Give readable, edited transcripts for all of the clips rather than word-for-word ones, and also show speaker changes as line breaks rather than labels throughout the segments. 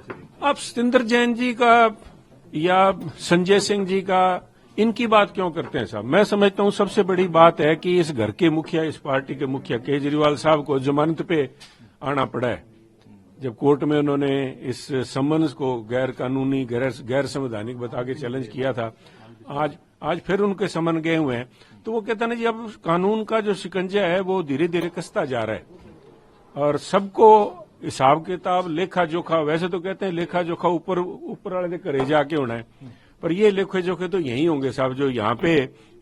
कैसे देखते हैं?
आप सतिंदर जैन जी का या संजय सिंह जी का इनकी बात क्यों करते हैं साहब? मैं समझता हूं सबसे बड़ी बात है कि इस घर के मुखिया, इस पार्टी के मुखिया केजरीवाल साहब को जमानत पे आना पड़ा है। जब कोर्ट में उन्होंने इस समन्स को गैर कानूनी, गैर संवैधानिक बता के चैलेंज किया था, आज फिर उनके समन गए हुए हैं। तो वो कहते हैं ना जी, अब कानून का जो शिकंजा है वो धीरे धीरे कसता जा रहा है और सबको हिसाब किताब, लेखा जोखा, वैसे तो कहते हैं लेखा जोखा ऊपर वाले के घरे जाके होना है, पर ये लेखे जोखे तो यही होंगे साहब जो यहाँ पे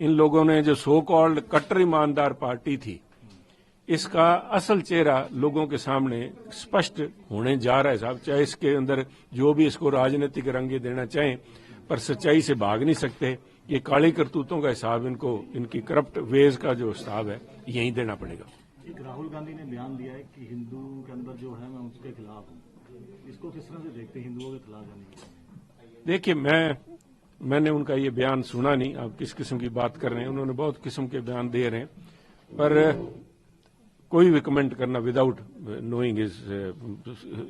इन लोगों ने जो सो कॉल्ड कट्टर ईमानदार पार्टी थी, इसका असल चेहरा लोगों के सामने स्पष्ट होने जा रहा है साहब। चाहे इसके अंदर जो भी इसको राजनीतिक रंग देना चाहें, पर सच्चाई से भाग नहीं सकते। ये काली करतूतों का हिसाब इनको, इनकी करप्ट वेज का जो हिसाब है, यही देना पड़ेगा।
एक राहुल गांधी ने बयान दिया है कि हिंदू के अंदर जो है मैं उसके खिलाफ हूँ। इसको किस तरह से देखते हैं, हिंदुओं के खिलाफ जाने की?
देखिए, मैंने उनका ये बयान सुना नहीं। आप किस किस्म की बात कर रहे हैं? उन्होंने बहुत किस्म के बयान दे रहे हैं, पर कोई भी कमेंट करना without knowing is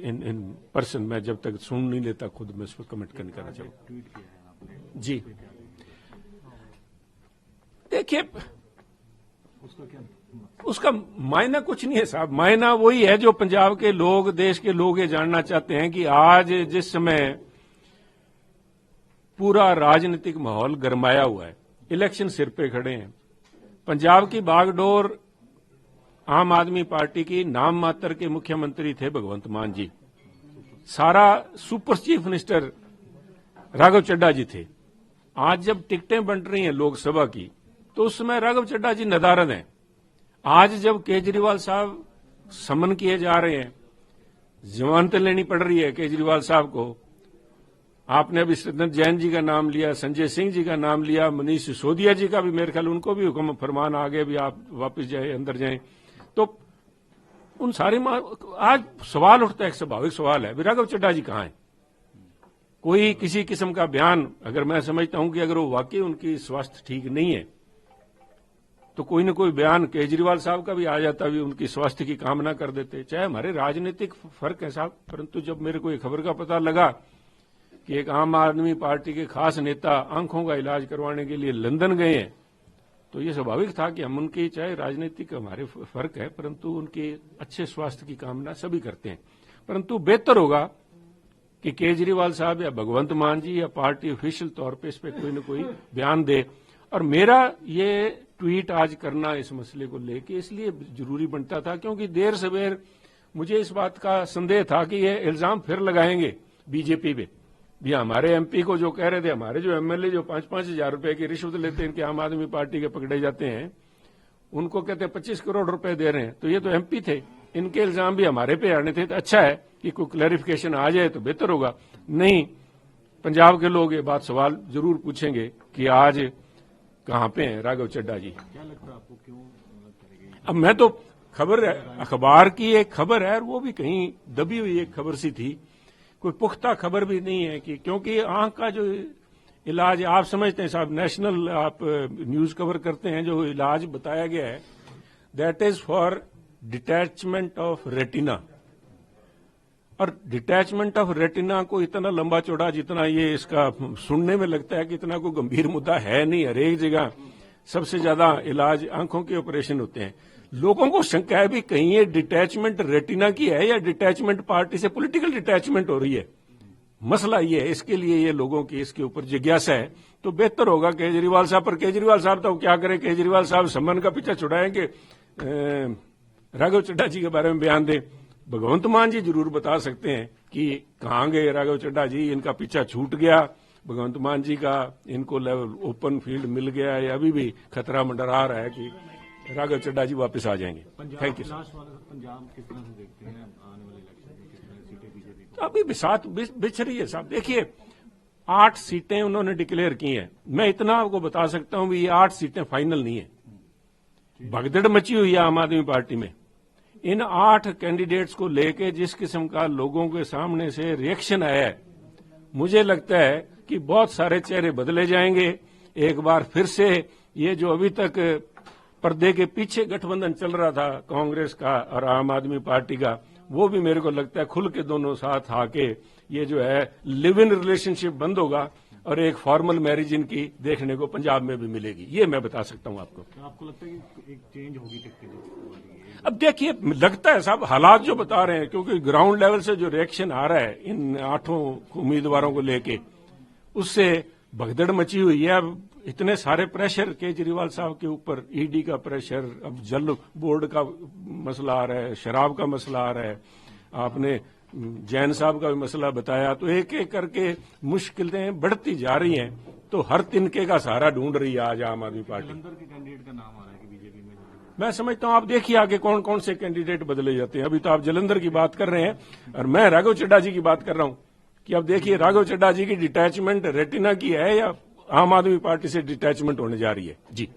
in person, मैं जब तक सुन नहीं लेता खुद मैं उस पर कमेंट करने करना चाहूंगा।
ट्वीट किया है आपने
जी, देखिए
उसका क्या?
उसका मायना कुछ नहीं है साहब। मायना वही है जो पंजाब के लोग, देश के लोग ये जानना चाहते हैं कि आज जिस समय पूरा राजनीतिक माहौल गरमाया हुआ है, इलेक्शन सिर पे खड़े हैं, पंजाब की बागडोर आम आदमी पार्टी की नाम मात्र के मुख्यमंत्री थे भगवंत मान जी, सारा super chief minister Raghav Chadha ji थे। आज जब टिकटें बंट रही हैं लोकसभा की, तो उस समय राघव चड्ढा जी नदारद हैं। आज जब केजरीवाल साहब समन किए जा रहे हैं, जमानत लेनी पड़ रही है केजरीवाल साहब को, आपने अभी सतिंदर जैन जी का नाम लिया, संजय सिंह जी का नाम लिया, मनीष सिसोदिया जी का भी मेरे ख्याल उनको भी हुक्म फरमान आ गया भी आप वापस जाए, अंदर जाएं। तो उन सारे आज सवाल उठता है, एक स्वाभाविक सवाल है, राघव चड्ढा जी कहां हैं? कोई किसी किस्म का बयान, अगर मैं समझता हूं कि अगर वो वाकई उनकी स्वास्थ्य ठीक नहीं है, तो कोई न कोई बयान केजरीवाल साहब का भी आ जाता, भी उनकी स्वास्थ्य की कामना कर देते। चाहे हमारे राजनीतिक फर्क है साहब, परंतु जब मेरे को एक खबर का पता लगा कि एक आम आदमी पार्टी के खास नेता आंखों का इलाज करवाने के लिए लंदन गए हैं, तो ये स्वाभाविक था कि हम उनकी, चाहे राजनीतिक हमारे फर्क है, परंतु उनके अच्छे स्वास्थ्य की कामना सभी करते हैं। परंतु बेहतर होगा कि केजरीवाल साहब या भगवंत मान जी या पार्टी ऑफिशियल तौर पे इस पे कोई न कोई बयान दे। और मेरा ये ट्वीट आज करना इस मसले को लेके इसलिए जरूरी बनता था क्योंकि देर सवेर मुझे इस बात का संदेह था कि ये इल्जाम फिर लगाएंगे बीजेपी पे भी, हमारे एमपी को जो कह रहे थे, हमारे जो एमएलए जो 5-5 हजार रुपए की रिश्वत लेते हैं, इनके आम आदमी पार्टी के पकड़े जाते हैं, उनको कहते हैं 25 करोड़ रुपए दे रहे हैं, तो ये तो एमपी थे, इनके इल्जाम भी हमारे पे आने थे। तो अच्छा है कि कोई क्लैरिफिकेशन आ जाए तो बेहतर होगा। नहीं, पंजाब के लोग ये बात सवाल जरूर पूछेंगे कि आज कहां पे हैं राघव चड्ढा जी।
क्या लगता है आपको, क्यों करेगी?
अब मैं तो खबर अखबार की एक खबर है, और वो भी कहीं दबी हुई एक खबर सी थी, कोई पुख्ता खबर भी नहीं है कि, क्योंकि आंख का जो इलाज आप समझते हैं साहब, नेशनल आप न्यूज कवर करते हैं, जो इलाज बताया गया है that is for detachment of retina. और डिटैचमेंट ऑफ रेटिना को इतना लंबा चौड़ा जितना ये इसका सुनने में लगता है कि इतना कोई गंभीर मुद्दा है नहीं। हर एक जगह सबसे ज्यादा इलाज आंखों के ऑपरेशन होते हैं। लोगों को शंका है भी कहीं ये डिटैचमेंट रेटिना की है या डिटैचमेंट पार्टी से पॉलिटिकल डिटैचमेंट हो रही है। मसला ये है, इसके लिए ये लोगों की इसके ऊपर जिज्ञासा है। तो बेहतर होगा केजरीवाल साहब, पर केजरीवाल साहब तो क्या करें, केजरीवाल साहब सम्मान का पीछा छुड़ाएंगे, राघव चड्ढा जी के बारे में बयान दें। भगवंत मान जी जरूर बता सकते हैं कि कहां गए राघव चड्ढा जी, इनका पीछा छूट गया भगवंत मान जी का, इनको लेवल ओपन फील्ड मिल गया है, अभी भी खतरा मंडरा रहा है कि राघव चड्ढा जी वापस आ जाएंगे। Thank you.
पंजाब किस तरह से देखते हैं आने वाले इलेक्शन में, किस तरह सीटें बीजेपी को?
अभी भी साथ बिछ रही है साहब। देखिए 8 सीटें उन्होंने डिक्लेयर की हैं। मैं इतना आपको बता सकता हूं भी ये 8 सीटें फाइनल नहीं है, भगदड़ मची हुई है आम आदमी पार्टी में। इन 8 कैंडिडेट्स को लेके जिस किस्म का लोगों के सामने से रिएक्शन आया है, मुझे लगता है कि बहुत सारे चेहरे बदले जाएंगे। एक बार फिर से ये जो अभी तक पर्दे के पीछे गठबंधन चल रहा था कांग्रेस का और आम आदमी पार्टी का, वो भी मेरे को लगता है खुल के दोनों साथ आके ये जो है लिव इन रिलेशनशिप बंद होगा और एक फॉर्मल मैरिज इनकी देखने को पंजाब में भी मिलेगी, ये मैं बता सकता हूं आपको।
तो आपको लगता है कि एक चेंज होगी टिकट?
अब देखिए, लगता है साहब हालात जो बता रहे हैं, क्योंकि ग्राउंड लेवल से जो रिएक्शन आ रहा है इन 8 उम्मीदवारों को लेके, उससे भगदड़ मची हुई है। अब इतने सारे प्रेशर केजरीवाल साहब के ऊपर, ईडी का प्रेशर, अब जल बोर्ड का मसला आ रहा है, शराब का मसला आ रहा है, आपने जैन साहब का भी मसला बताया, तो एक एक करके मुश्किलें बढ़ती जा रही हैं। तो हर तिनके का सहारा ढूंढ रही है आज आम आदमी पार्टी।
जलंधर के कैंडिडेट का नाम आ रहा है कि बीजेपी में?
मैं समझता हूं आप देखिए आगे कौन कौन से कैंडिडेट बदले जाते हैं। अभी तो आप जलंधर की बात कर रहे हैं और मैं राघव चड्ढा जी की बात कर रहा हूं कि अब देखिए राघव चड्ढा जी की डिटैचमेंट रेटिना की है या आम आदमी पार्टी से डिटैचमेंट होने जा रही है। जी।